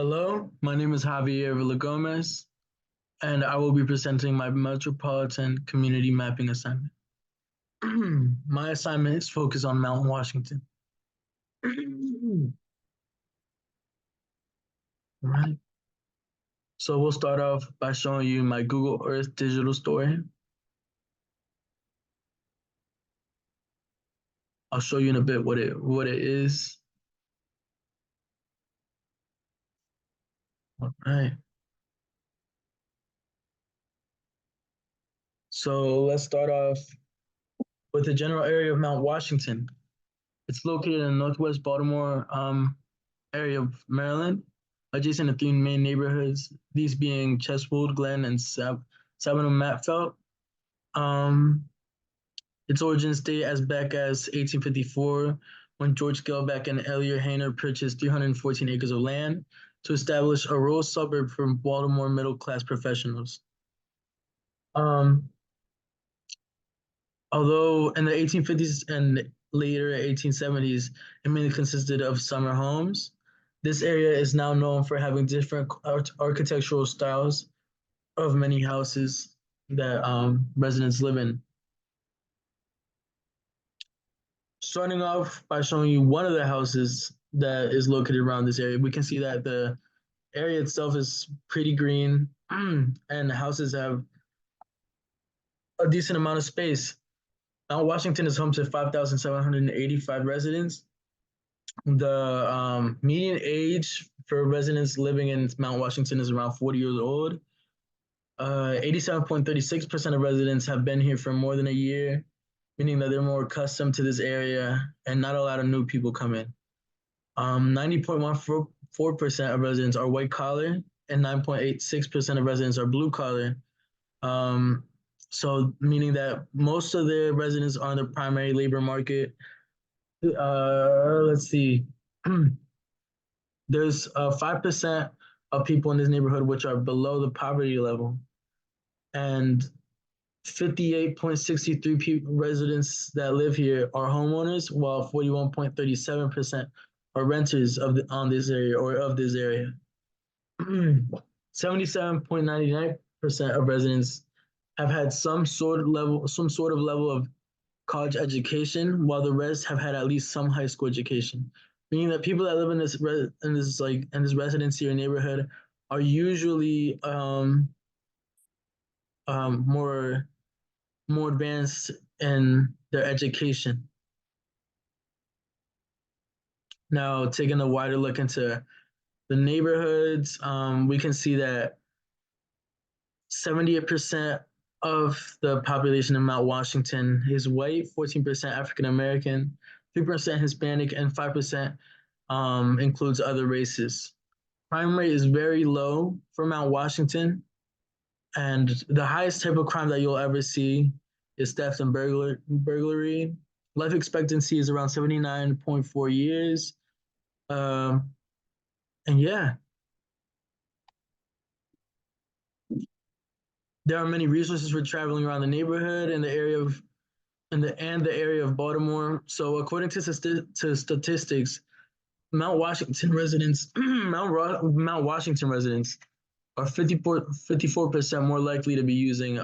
Hello, my name is Javier Villagomez, and I will be presenting my Metropolitan Community Mapping assignment. My assignment is focused on Mount Washington. Right. So we'll start off by showing you my Google Earth digital story. I'll show you in a bit what it is. All right. So let's start off with the general area of Mount Washington. It's located in northwest Baltimore area of Maryland, adjacent to three main neighborhoods, these being Cheswold, Glen, and Sabino Matfelt. Um, its origins date as back as 1854, when George Gelbeck and Elliot Hayner purchased 314 acres of land to establish a rural suburb for Baltimore middle-class professionals. Um, Although in the 1850s and later 1870s, it mainly consisted of summer homes. This area is now known for having different architectural styles of many houses that residents live in. Starting off by showing you one of the houses that is located around this area, we can see that the area itself is pretty green and the houses have a decent amount of space. Now, Washington is home to 5,785 residents. The median age for residents living in Mount Washington is around 40 years old. 87.36% of residents have been here for more than a year, meaning that they're more accustomed to this area and not a lot of new people come in. 90.14% of residents are white collar and 9.86% of residents are blue collar. So meaning that most of the residents are on the primary labor market. Let's see. There's 5% of people in this neighborhood which are below the poverty level, and 58.63 residents that live here are homeowners, while 41.37% are renters on this area or of this area. 77.99% of residents have had some sort of level of college education, while the rest have had at least some high school education. Meaning that people that live in this residency or neighborhood are usually more advanced in their education. Now, taking a wider look into the neighborhoods, we can see that 78% of the population in Mount Washington is white, 14% African American, 3% Hispanic, and 5% includes other races. Crime rate is very low for Mount Washington, and the highest type of crime that you'll ever see is theft and burglary. Life expectancy is around 79.4 years. And yeah, there are many resources for traveling around the neighborhood and the area of Baltimore. So according to statistics, Mount Washington residents Mount Washington residents are 54% more likely to be using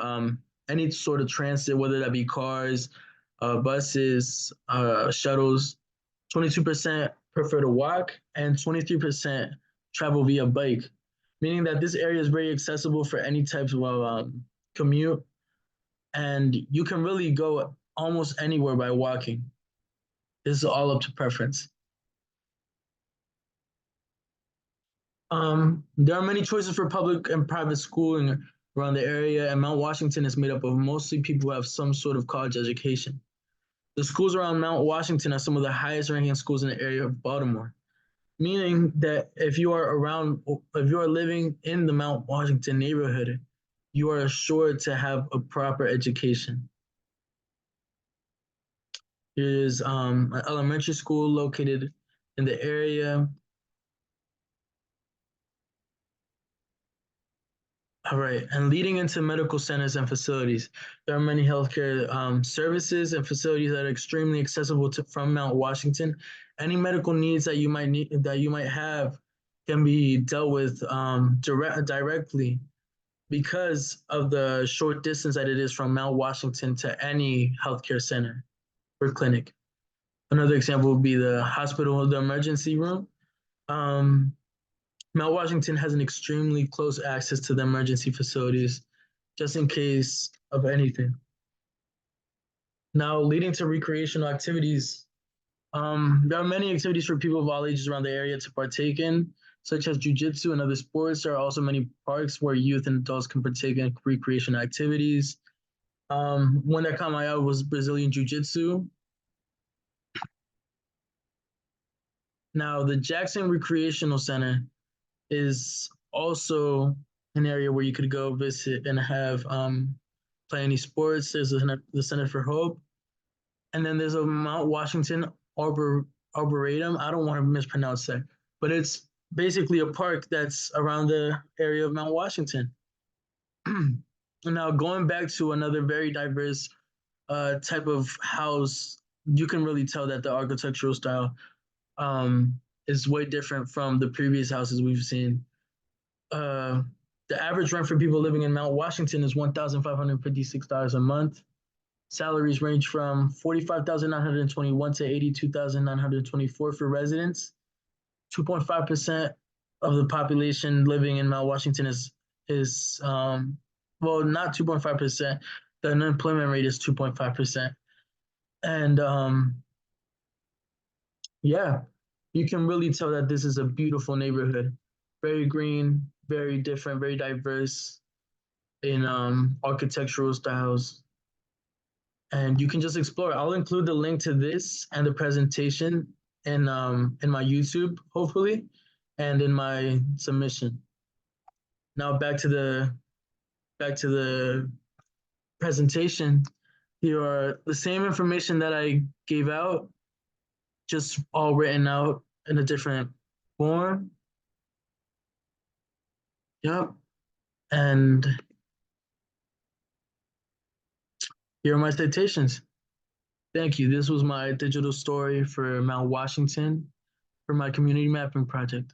any sort of transit, whether that be cars, buses, shuttles. 22% prefer to walk, and 23% travel via bike, meaning that this area is very accessible for any types of commute, and you can really go almost anywhere by walking. This is all up to preference. There are many choices for public and private schooling around the area, and Mount Washington is made up of mostly people who have some sort of college education. The schools around Mount Washington are some of the highest ranking schools in the area of Baltimore, meaning that if you are living in the Mount Washington neighborhood, you are assured to have a proper education. There's an elementary school located in the area. All right, and leading into medical centers and facilities, there are many healthcare services and facilities that are extremely accessible from Mount Washington. Any medical needs that you might have can be dealt with directly because of the short distance that it is from Mount Washington to any healthcare center or clinic. Another example would be the hospital, the emergency room. Um, Mount Washington has an extremely close access to the emergency facilities, just in case of anything. Now, leading to recreational activities, there are many activities for people of all ages around the area to partake in, such as jujitsu and other sports. There are also many parks where youth and adults can partake in recreational activities. One that caught my eye was Brazilian Jiu-Jitsu. Now, the Jackson Recreational Center is also an area where you could go visit and have play any sports. There's the Center for Hope, and then there's a Mount Washington Arboretum. I don't want to mispronounce that, but it's basically a park that's around the area of Mount Washington. Now, going back to another very diverse type of house, you can really tell that the architectural style is way different from the previous houses we've seen. Uh, the average rent for people living in Mount Washington is $1,556 a month. Salaries range from 45,921 to 82,924 for residents. 2.5% of the population living in Mount Washington is well, not 2.5%. The unemployment rate is 2.5%. And yeah, you can really tell that this is a beautiful neighborhood. Very green, very different, very diverse in architectural styles. And you can just explore. I'll include the link to this and the presentation in my YouTube, hopefully, and in my submission. Now back to the presentation. Here are the same information that I gave out, just all written out in a different form. Yep. And here are my citations. Thank you. This was my digital story for Mount Washington for my community mapping project.